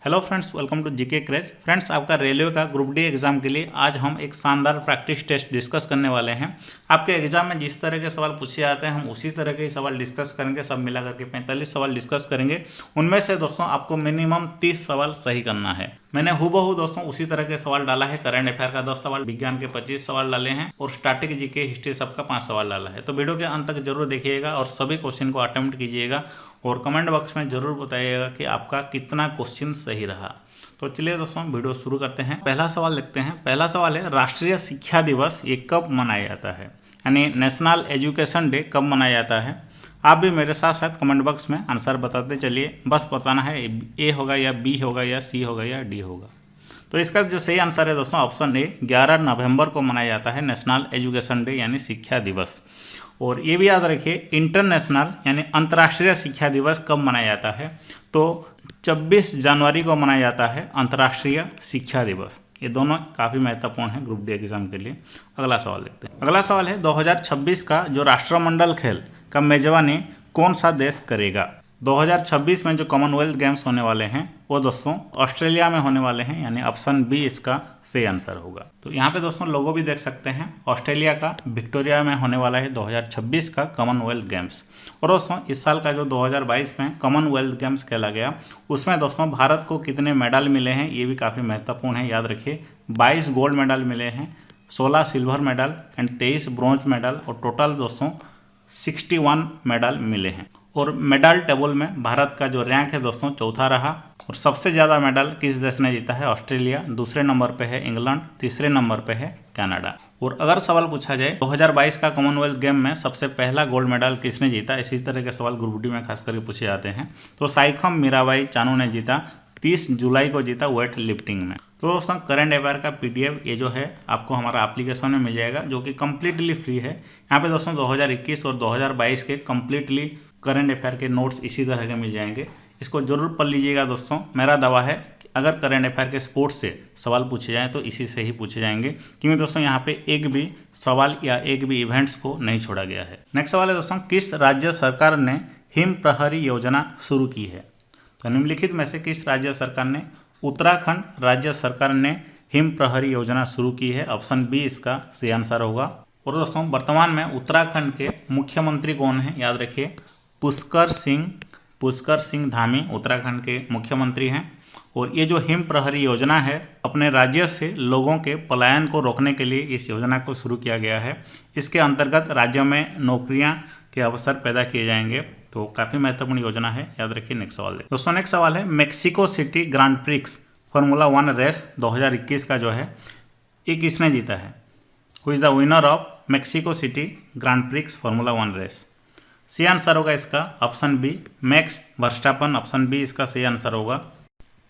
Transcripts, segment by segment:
Hello friends, welcome to GK craze. Friends, आपका railway का group D exam के लिए आज हम एक शानदार प्रैक्टिस टेस्ट डिस्कस करने वाले हैं। आपके एग्जाम में जिस तरह के सवाल पूछे जाते हैं हम उसी तरह के सवाल डिस्कस करेंगे। सब मिला करके 45 सवाल डिस्कस करेंगे। उनमें से दोस्तों आपको मिनिमम 30 सवाल सही करना है। मैंने हूबहू दोस्तों उसी तरह के सवाल डाला है। करंट अफेयर का 10 सवाल, विज्ञान के 25 सवाल डाले हैं और स्टैटिक जीके हिस्ट्री सबका 5 सवाल डाला है। तो वीडियो के अंत तक जरूर देखिएगा और सभी क्वेश्चन को अटेम्प्ट कीजिएगा और कमेंट बॉक्स में जरूर बताइएगा कि आपका कितना क्वेश्चन सही रहा। तो चलिए दोस्तों वीडियो शुरू करते हैं। पहला सवाल देखते हैं। पहला सवाल है, राष्ट्रीय शिक्षा दिवस ये कब मनाया जाता है, यानी नेशनल एजुकेशन डे कब मनाया जाता है। आप भी मेरे साथ साथ कमेंट बॉक्स में आंसर बताते चलिए। बस बताना है ए होगा या बी होगा या सी होगा या डी होगा। तो इसका जो सही आंसर है दोस्तों ऑप्शन ए, 11 नवंबर को मनाया जाता है नेशनल एजुकेशन डे यानी शिक्षा दिवस। और ये भी याद रखिए इंटरनेशनल यानी अंतर्राष्ट्रीय शिक्षा दिवस कब मनाया जाता है, तो 26 जनवरी को मनाया जाता है अंतर्राष्ट्रीय शिक्षा दिवस। ये दोनों काफ़ी महत्वपूर्ण है ग्रुप डी एग्जाम के लिए। अगला सवाल देखते हैं। अगला सवाल है, 2026 का जो राष्ट्रमंडल खेल का मेजबानी कौन सा देश करेगा। 2026 में जो कॉमनवेल्थ गेम्स होने वाले हैं वो दोस्तों ऑस्ट्रेलिया में होने वाले हैं, यानी ऑप्शन बी इसका सही आंसर होगा। तो यहाँ पे दोस्तों लोगो भी देख सकते हैं। ऑस्ट्रेलिया का विक्टोरिया में होने वाला है 2026 का कॉमनवेल्थ गेम्स। और दोस्तों इस साल का जो 2022 में कॉमनवेल्थ गेम्स खेला गया उसमें दोस्तों भारत को कितने मेडल मिले हैं ये भी काफ़ी महत्वपूर्ण है। याद रखिए 22 गोल्ड मेडल मिले हैं, 16 silver medal and 23 bronze medal और टोटल दोस्तों 61 मेडल मिले हैं। और मेडल टेबल में भारत का जो रैंक है दोस्तों चौथा रहा। और सबसे ज़्यादा मेडल किस देश ने जीता है, ऑस्ट्रेलिया। दूसरे नंबर पे है इंग्लैंड, तीसरे नंबर पे है कनाडा। और अगर सवाल पूछा जाए 2022 का कॉमनवेल्थ गेम में सबसे पहला गोल्ड मेडल किसने जीता, इसी तरह के सवाल ग्रुप डी में खास करके पूछे जाते हैं। तो साइखम मीराबाई चानू ने जीता, 30 जुलाई को जीता वेट लिफ्टिंग में। तो दोस्तों करंट अफेयर का पीडीएफ ये जो है आपको हमारा एप्लीकेशन में मिल जाएगा जो कि कम्प्लीटली फ्री है। यहाँ पे दोस्तों 2021 और 2022 के कम्प्लीटली करंट अफेयर के नोट्स इसी तरह के मिल जाएंगे। इसको जरूर पढ़ लीजिएगा दोस्तों। मेरा दावा है कि अगर करंट अफेयर के स्पोर्ट्स से सवाल पूछे जाएँ तो इसी से ही पूछे जाएंगे, क्योंकि दोस्तों यहाँ पे एक भी सवाल या एक भी इवेंट्स को नहीं छोड़ा गया है। नेक्स्ट सवाल है दोस्तों, किस राज्य सरकार ने हिम प्रहरी योजना शुरू की है। तो निम्नलिखित में से किस राज्य सरकार ने, उत्तराखंड राज्य सरकार ने हिम प्रहरी योजना शुरू की है। ऑप्शन बी इसका सही आंसर होगा। और दोस्तों वर्तमान में उत्तराखंड के मुख्यमंत्री कौन है, याद रखिए पुष्कर सिंह धामी उत्तराखंड के मुख्यमंत्री हैं। और ये जो हिम प्रहरी योजना है अपने राज्य से लोगों के पलायन को रोकने के लिए इस योजना को शुरू किया गया है। इसके अंतर्गत राज्यों में नौकरियां के अवसर पैदा किए जाएंगे। तो काफ़ी महत्वपूर्ण योजना है, याद रखिए। नेक्स्ट सवाल है दोस्तों, नेक्स्ट सवाल है, Mexico City Grand Prix Formula 1 race 2021 का जो है ये किसने जीता है। Who is the winner of Mexico City Grand Prix Formula 1 race. सही आंसर होगा इसका option B, Max Verstappen. Option B इसका सही आंसर होगा।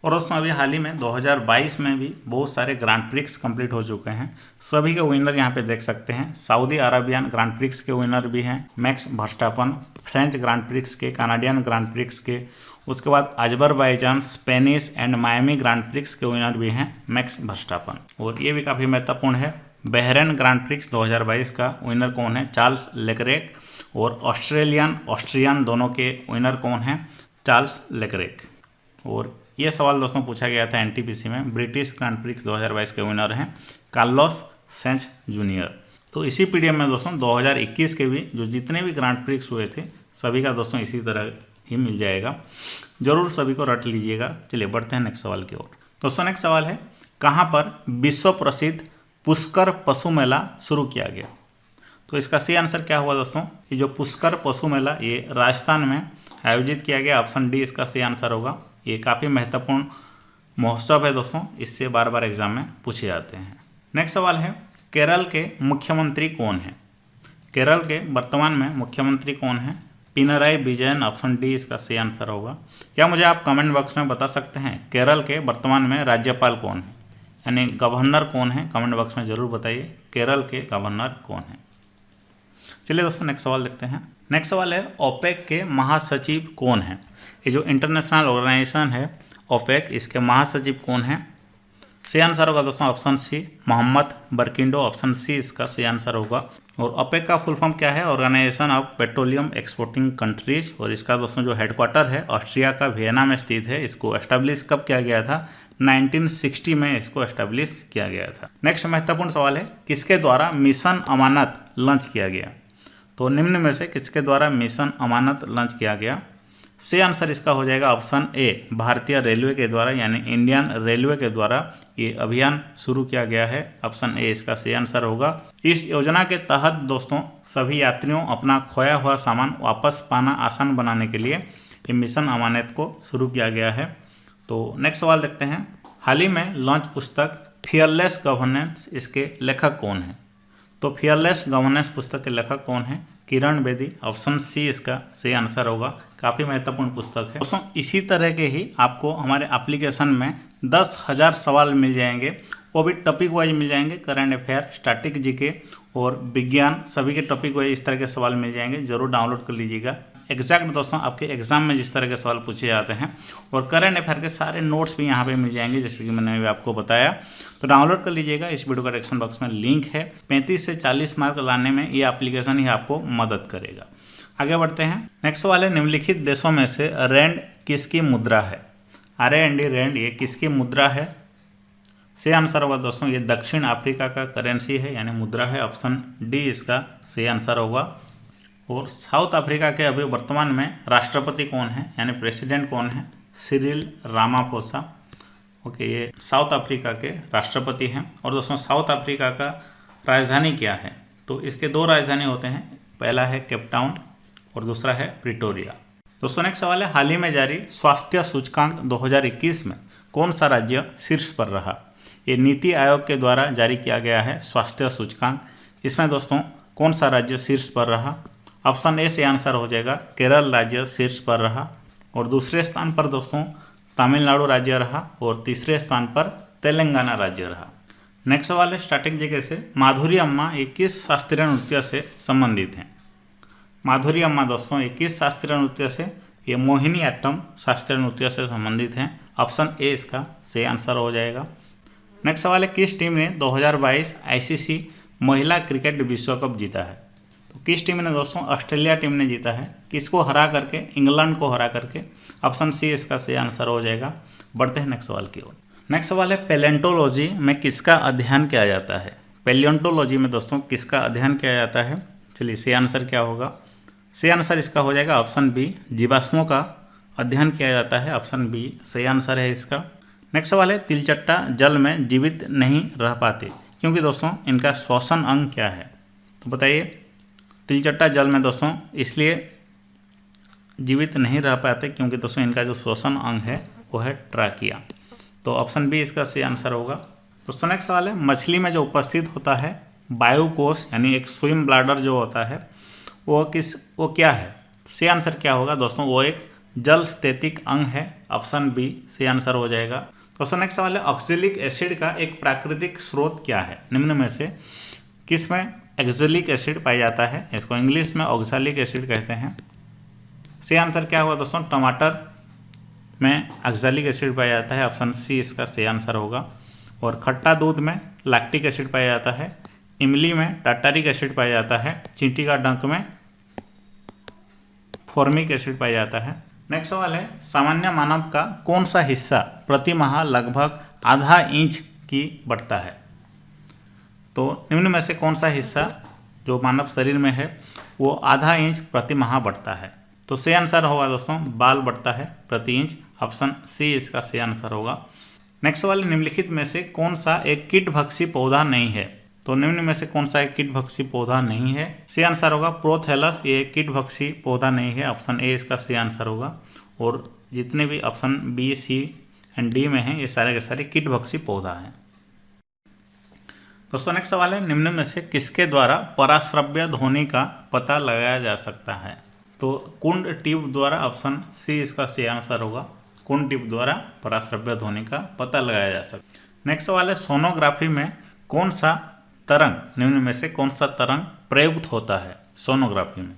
और दोस्तों अभी हाल ही में 2022 में भी बहुत सारे ग्रांड प्रिक्स कंप्लीट हो चुके हैं। सभी के विनर यहाँ पे देख सकते हैं। सऊदी अरबियन ग्रांड प्रिक्स के विनर भी हैं max Verstappen, French grand prix के, कनाडियन ग्रांड प्रिक्स के, उसके बाद Azerbaijan, Spanish and Miami grand prix के विनर भी हैं मैक्स वर्स्टापन। और ये भी काफ़ी महत्वपूर्ण है, बहरेन ग्रांड प्रिक्स 2022 का विनर कौन है, चार्ल्स लेक्रेक। और ऑस्ट्रियन दोनों के विनर कौन हैं, चार्ल्स लेक्रेक। और ये सवाल दोस्तों पूछा गया था एनटीपीसी में। ब्रिटिश ग्रांड प्रिक्स 2022 के विनर हैं कार्लोस सेंच जूनियर। तो इसी पीडीएफ में दोस्तों 2021 के भी जो जितने भी ग्रांड प्रिक्स हुए थे सभी का दोस्तों इसी तरह ही मिल जाएगा। जरूर सभी को रट लीजिएगा। चलिए बढ़ते हैं नेक्स्ट सवाल की ओर। दोस्तों नेक्स्ट सवाल है, कहाँ पर विश्व प्रसिद्ध पुष्कर पशु मेला शुरू किया गया। तो इसका सही आंसर क्या हुआ दोस्तों, ये जो पुष्कर पशु मेला ये राजस्थान में आयोजित किया गया। ऑप्शन डी इसका सही आंसर होगा। ये काफ़ी महत्वपूर्ण महोत्सव है दोस्तों, इससे बार बार एग्जाम में पूछे जाते हैं। नेक्स्ट सवाल है, केरल के मुख्यमंत्री कौन है। केरल के वर्तमान में मुख्यमंत्री कौन है, पिनराई विजयन। ऑप्शन डी इसका सही आंसर होगा। क्या मुझे आप कमेंट बॉक्स में बता सकते हैं केरल के वर्तमान में राज्यपाल कौन है, यानी गवर्नर कौन है। कमेंट बॉक्स में जरूर बताइए केरल के गवर्नर कौन है। चलिए दोस्तों नेक्स्ट सवाल देखते हैं। नेक्स्ट सवाल है, ओपेक के महासचिव कौन है। ये जो इंटरनेशनल ऑर्गेनाइजेशन है ओपेक, इसके महासचिव कौन है। सही आंसर होगा दोस्तों option C Mohammad Barkindo, option C इसका सही आंसर होगा। और ओपेक का फुल फॉर्म क्या है? Organisation of petroleum exporting countries. और इसका दोस्तों जो हेडक्वार्टर है ऑस्ट्रिया का वियना में स्थित है। इसको एस्टेब्लिश कब किया गया था? 1960 में इसको एस्टेब्लिश किया गया था। नेक्स्ट महत्वपूर्ण सवाल है, किसके द्वारा मिशन अमानत लॉन्च किया गया? तो निम्न में से किसके द्वारा मिशन अमानत लॉन्च किया गया? सही आंसर इसका हो जाएगा ऑप्शन ए, भारतीय रेलवे के द्वारा यानी इंडियन रेलवे के द्वारा ये अभियान शुरू किया गया है। ऑप्शन ए इसका सही आंसर होगा। इस योजना के तहत दोस्तों सभी यात्रियों अपना खोया हुआ सामान वापस पाना आसान बनाने के लिए ये मिशन अमानत को शुरू किया गया है। तो नेक्स्ट सवाल देखते हैं, हाल ही में लॉन्च पुस्तक फियरलेस गवर्नेंस, इसके लेखक कौन हैं? तो फियरलेस गवर्नेंस पुस्तक के लेखक कौन हैं? किरण बेदी, ऑप्शन सी इसका सही आंसर होगा। काफ़ी महत्वपूर्ण पुस्तक है दोस्तों। इसी तरह के ही आपको हमारे एप्लीकेशन में 10,000 सवाल मिल जाएंगे, वो भी टॉपिक वाइज मिल जाएंगे। करंट अफेयर, स्टैटिक जीके और विज्ञान, सभी के टॉपिक वाइज इस तरह के सवाल मिल जाएंगे। जरूर डाउनलोड कर लीजिएगा। एग्जैक्ट दोस्तों आपके एग्जाम में जिस तरह के सवाल पूछे जाते हैं, और करंट अफेयर के सारे नोट्स भी यहाँ पे मिल जाएंगे जैसे कि मैंने अभी आपको बताया। तो डाउनलोड कर लीजिएगा, इस वीडियो का डिस्क्रिप्शन बॉक्स में लिंक है। 35 से 40 मार्क लाने में ये एप्लीकेशन ही आपको मदद करेगा। आगे बढ़ते हैं। नेक्स्ट सवाल है, निम्नलिखित देशों में से रैंड किसकी मुद्रा है? RAND रैंड ये किसकी मुद्रा है? सही आंसर होगा दोस्तों ये दक्षिण अफ्रीका का करेंसी है यानी मुद्रा है। ऑप्शन डी इसका सही आंसर होगा। और साउथ अफ्रीका के अभी वर्तमान में राष्ट्रपति कौन है यानी प्रेसिडेंट कौन है? Cyril Ramaphosa. ओके, ये साउथ अफ्रीका के राष्ट्रपति हैं। और दोस्तों साउथ अफ्रीका का राजधानी क्या है? तो इसके दो राजधानी होते हैं, पहला है केप टाउन और दूसरा है प्रिटोरिया। दोस्तों नेक्स्ट सवाल है, हाल ही में जारी स्वास्थ्य सूचकांक 2021 में कौन सा राज्य शीर्ष पर रहा? ये नीति आयोग के द्वारा जारी किया गया है स्वास्थ्य सूचकांक। इसमें दोस्तों कौन सा राज्य शीर्ष पर रहा? ऑप्शन ए से आंसर हो जाएगा केरल राज्य शीर्ष पर रहा। और दूसरे स्थान पर दोस्तों तमिलनाडु राज्य रहा। और तीसरे स्थान पर तेलंगाना राज्य रहा। नेक्स्ट सवाल है स्टैटिक जीके से, माधुरी अम्मा ये किस शास्त्रीय नृत्य से संबंधित हैं? माधुरी अम्मा दोस्तों ये किस शास्त्रीय नृत्य से? ये मोहिनीअट्टम शास्त्रीय नृत्य से संबंधित हैं। ऑप्शन ए इसका सही आंसर हो जाएगा। नेक्स्ट सवाल है, किस टीम ने 2022 ICC महिला क्रिकेट विश्व कप जीता है? तो किस टीम ने दोस्तों? ऑस्ट्रेलिया टीम ने जीता है। किसको हरा करके? इंग्लैंड को हरा करके। ऑप्शन सी इसका सही आंसर हो जाएगा। बढ़ते हैं नेक्स्ट सवाल की ओर। नेक्स्ट सवाल है, पैलेंटोलॉजी में किसका अध्ययन किया जाता है? पैलियोंटोलॉजी में दोस्तों किसका अध्ययन किया जाता है? चलिए सही आंसर क्या होगा? सही आंसर इसका हो जाएगा ऑप्शन बी, जीवाश्मों का अध्ययन किया जाता है। ऑप्शन बी सही आंसर है इसका। नेक्स्ट सवाल है, तिलचट्टा जल में जीवित नहीं रह पाते क्योंकि दोस्तों इनका श्वसन अंग क्या है? तो बताइए, तिलचट्टा जल में दोस्तों इसलिए जीवित नहीं रह पाते क्योंकि दोस्तों इनका जो श्वसन अंग है वो है ट्रैकिया। तो ऑप्शन बी इसका सही आंसर होगा। दोस्तों नेक्स्ट सवाल है, मछली में जो उपस्थित होता है वायुकोश यानी एक स्विम ब्लैडर जो होता है वो क्या है? सही आंसर क्या होगा दोस्तों? वो एक जल स्थितिक अंग है। ऑप्शन बी सही आंसर हो जाएगा। दोस्तों नेक्स्ट सवाल है, ऑक्जेलिक एसिड का एक प्राकृतिक स्रोत क्या है? निम्न में से किस में एक्जेलिक एसिड पाया जाता है? इसको इंग्लिश में ऑक्जेलिक एसिड कहते हैं। सही आंसर क्या होगा दोस्तों? टमाटर में ऑक्जेलिक एसिड पाया जाता है। ऑप्शन सी इसका सही आंसर होगा। और खट्टा दूध में लैक्टिक एसिड पाया जाता है। इमली में टार्टारिक एसिड पाया जाता है। चींटी का डंक में फॉर्मिक एसिड पाया जाता है। नेक्स्ट सवाल है, सामान्य मानव का कौन सा हिस्सा प्रति माह लगभग आधा इंच की बढ़ता है? तो निम्न में से कौन सा हिस्सा जो मानव शरीर में है वो आधा इंच प्रति माह बढ़ता है? तो सही आंसर होगा दोस्तों बाल बढ़ता है प्रति इंच। ऑप्शन सी इसका सही आंसर होगा। नेक्स्ट सवाल, निम्नलिखित में से कौन सा एक कीटभक्षी पौधा नहीं है? तो निम्न में से कौन सा एक कीटभक्षी पौधा नहीं है? सही आंसर होगा प्रोथैलस, ये कीटभक्षी पौधा नहीं है। ऑप्शन ए इसका सही आंसर होगा। और जितने भी option B, C and D में हैं ये सारे के सारे कीटभक्षी पौधा हैं। दोस्तों नेक्स्ट सवाल है, निम्न में से किसके द्वारा पराश्रव्य ध्वनि का पता लगाया जा सकता है? तो कुंड ट्यूब द्वारा। ऑप्शन सी इसका सही आंसर होगा। कुंड ट्यूब द्वारा पराश्रव्य ध्वनि का पता लगाया जा सकता है। नेक्स्ट सवाल है, सोनोग्राफी में कौन सा तरंग, निम्न में से कौन सा तरंग प्रयुक्त होता है सोनोग्राफी में?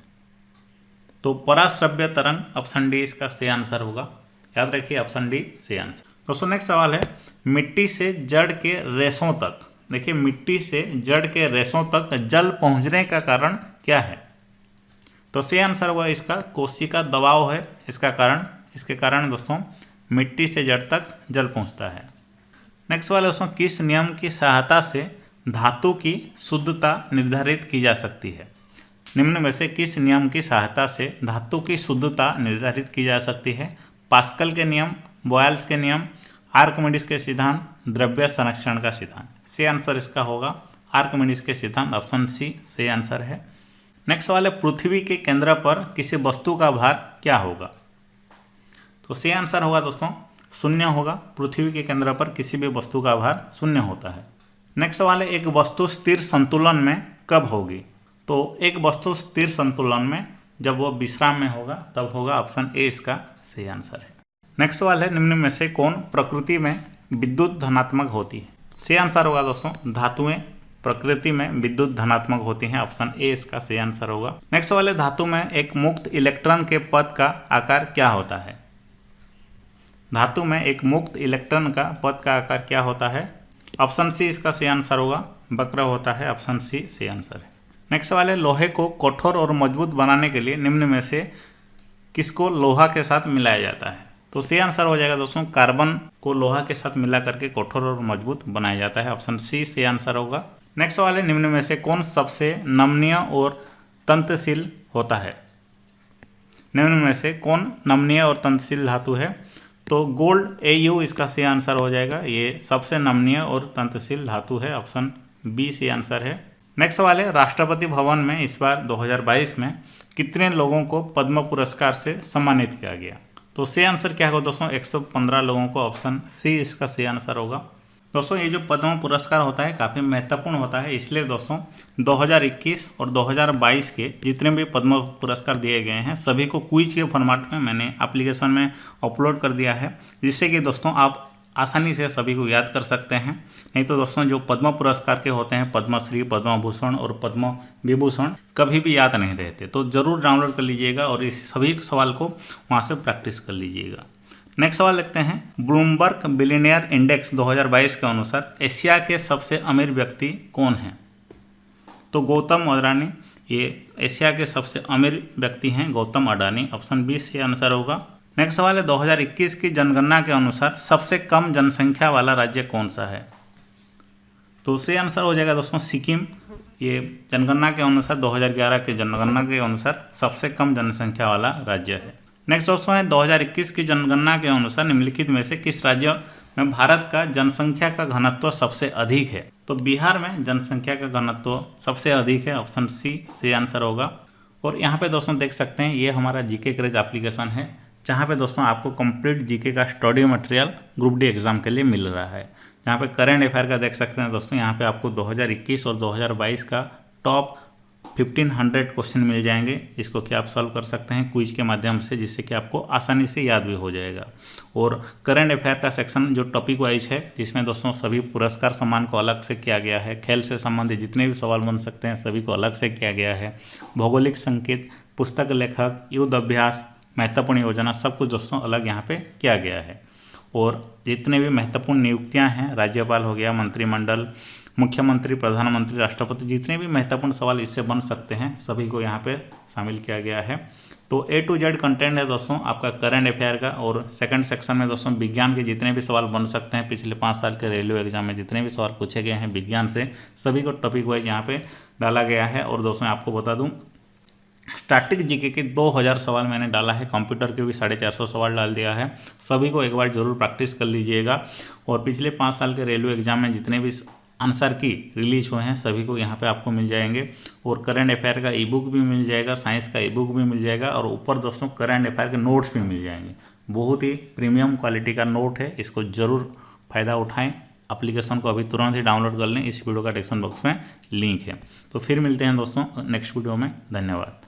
तो पराश्रव्य तरंग। ऑप्शन डी इसका सही आंसर होगा। याद रखिए ऑप्शन डी सही आंसर। दोस्तों नेक्स्ट सवाल है, मिट्टी से जड़ के रेशों तक, देखिए मिट्टी से जड़ के रेशों तक जल पहुंचने का कारण क्या है? तो सही आंसर होगा इसका कोशिका दबाव है इसका कारण। इसके कारण दोस्तों मिट्टी से जड़ तक जल पहुंचता है। नेक्स्ट सवाल दोस्तों, किस नियम की सहायता से धातु की शुद्धता निर्धारित की जा सकती है? निम्न में से किस नियम की सहायता से धातु की शुद्धता निर्धारित की जा सकती है? पास्कल के नियम, बॉयल्स के नियम, आर्किमिडीज के सिद्धांत, द्रव्य संरक्षण का सिद्धांत। सही आंसर इसका होगा आर्किमिडीज के सिद्धांत, ऑप्शन सी सही आंसर है। नेक्स्ट सवाल है, पृथ्वी के केंद्र पर किसी वस्तु का भार क्या होगा? तो सही आंसर होगा दोस्तों शून्य होगा। पृथ्वी के केंद्र पर किसी भी वस्तु का भार शून्य होता है। नेक्स्ट सवाल है, एक वस्तु स्थिर संतुलन में कब होगी? तो एक वस्तु स्थिर संतुलन में जब वो विश्राम में होगा तब होगा, ऑप्शन ए इसका सही आंसर है। नेक्स्ट सवाल है, निम्न में से कौन प्रकृति में विद्युत धनात्मक होती है? सही आंसर होगा दोस्तों धातुएं प्रकृति में विद्युत धनात्मक होती हैं, ऑप्शन ए इसका सही आंसर होगा। नेक्स्ट सवाल है, धातु में एक मुक्त इलेक्ट्रॉन के पद का आकार क्या होता है? धातु में एक मुक्त इलेक्ट्रॉन का पद का आकार क्या होता है? ऑप्शन सी इसका सही आंसर होगा वक्र होता है, ऑप्शन सी सही आंसर है। नेक्स्ट सवाल है, लोहे को कठोर और मजबूत बनाने के लिए निम्न में से किसको लोहा के साथ मिलाया जाता है? तो सही आंसर हो जाएगा दोस्तों कार्बन को लोहा के साथ मिला करके कठोर और मजबूत बनाया जाता है, ऑप्शन सी सही आंसर होगा। नेक्स्ट सवाल है, निम्न में से कौन सबसे नमनीय और तंतशील होता है? निम्न में से कौन नमनीय और तंतशील धातु है? तो गोल्ड Au इसका सही आंसर हो जाएगा, ये सबसे नमनीय और तंतशील धातु है, ऑप्शन बी सही आंसर है। नेक्स्ट सवाल है, राष्ट्रपति भवन में इस बार 2022 में कितने लोगों को पद्म पुरस्कार से सम्मानित किया गया? तो सही आंसर क्या होगा दोस्तों 115 लोगों को, ऑप्शन सी इसका सही आंसर होगा। दोस्तों ये जो पद्म पुरस्कार होता है काफ़ी महत्वपूर्ण होता है, इसलिए दोस्तों 2021 और 2022 के जितने भी पद्म पुरस्कार दिए गए हैं सभी को क्विज के फॉर्मेट में मैंने एप्लीकेशन में अपलोड कर दिया है, जिससे कि दोस्तों आप आसानी से सभी को याद कर सकते हैं। नहीं तो दोस्तों जो पद्म पुरस्कार के होते हैं पद्मश्री, पद्म भूषण और पद्म विभूषण कभी भी याद नहीं रहते, तो ज़रूर डाउनलोड कर लीजिएगा और इस सभी सवाल को वहाँ से प्रैक्टिस कर लीजिएगा। नेक्स्ट सवाल देखते हैं, ब्लूमबर्ग बिलियनियर इंडेक्स 2022 के अनुसार एशिया के सबसे अमीर व्यक्ति कौन हैं? तो गौतम अडानी, ये एशिया के सबसे अमीर व्यक्ति हैं गौतम अडानी, ऑप्शन बी से आंसर होगा। नेक्स्ट सवाल है, 2021 की जनगणना के अनुसार सबसे कम जनसंख्या वाला राज्य कौन सा है? तो सही आंसर हो जाएगा दोस्तों सिक्किम, ये जनगणना के अनुसार 2011 के जनगणना के अनुसार सबसे कम जनसंख्या वाला राज्य है। नेक्स्ट दोस्तों है, 2021 की जनगणना के अनुसार निम्नलिखित में से किस राज्य में भारत का जनसंख्या का घनत्व सबसे अधिक है? तो बिहार में जनसंख्या का घनत्व सबसे अधिक है, ऑप्शन सी से आंसर होगा। और यहाँ पे दोस्तों देख सकते हैं ये हमारा जीके क्रेज एप्लीकेशन है, जहाँ पे दोस्तों आपको कंप्लीट जीके का study material group D exam के लिए मिल रहा है। यहाँ पे करंट अफेयर का देख सकते हैं दोस्तों, यहाँ पे आपको 2021 और 2022 का टॉप 1500 क्वेश्चन मिल जाएंगे, इसको कि आप सॉल्व कर सकते हैं क्विज के माध्यम से, जिससे कि आपको आसानी से याद भी हो जाएगा। और करंट अफेयर का सेक्शन जो टॉपिक वाइज है, जिसमें दोस्तों सभी पुरस्कार सम्मान को अलग से किया गया है, खेल से संबंधित जितने भी सवाल बन सकते हैं सभी को अलग से किया गया है, भौगोलिक संकेत, पुस्तक लेखक, युद्ध अभ्यास, महत्वपूर्ण योजना, सब कुछ दोस्तों अलग यहाँ पे किया गया है। और जितने भी महत्वपूर्ण नियुक्तियाँ हैं, राज्यपाल हो गया, मंत्रिमंडल, मुख्यमंत्री, प्रधानमंत्री, राष्ट्रपति, जितने भी महत्वपूर्ण सवाल इससे बन सकते हैं सभी को यहाँ पे शामिल किया गया है। तो A to Z कंटेंट है दोस्तों आपका करंट अफेयर का। और सेकंड सेक्शन में दोस्तों विज्ञान के जितने भी सवाल बन सकते हैं, पिछले 5 साल के रेलवे एग्जाम में जितने भी सवाल पूछे गए हैं विज्ञान से, सभी को टॉपिक वाइज यहाँ पे डाला गया है। और दोस्तों आपको बता दूँ स्टैटिक जीके के 2000 सवाल मैंने डाला है, कंप्यूटर के भी 450 सवाल डाल दिया है। सभी को एक बार जरूर प्रैक्टिस कर लीजिएगा। और पिछले 5 साल के रेलवे एग्जाम में जितने भी आंसर की रिलीज हुए हैं सभी को यहाँ पे आपको मिल जाएंगे। और करंट अफेयर का ई बुक भी मिल जाएगा, साइंस का ई बुक भी मिल जाएगा, और ऊपर दोस्तों करंट अफेयर के नोट्स भी मिल जाएंगे। बहुत ही प्रीमियम क्वालिटी का नोट है, इसको ज़रूर फ़ायदा उठाएं। एप्लीकेशन को अभी तुरंत ही डाउनलोड कर लें, इस वीडियो का डिस्क्रिप्शन बॉक्स में लिंक है। तो फिर मिलते हैं दोस्तों नेक्स्ट वीडियो में, धन्यवाद।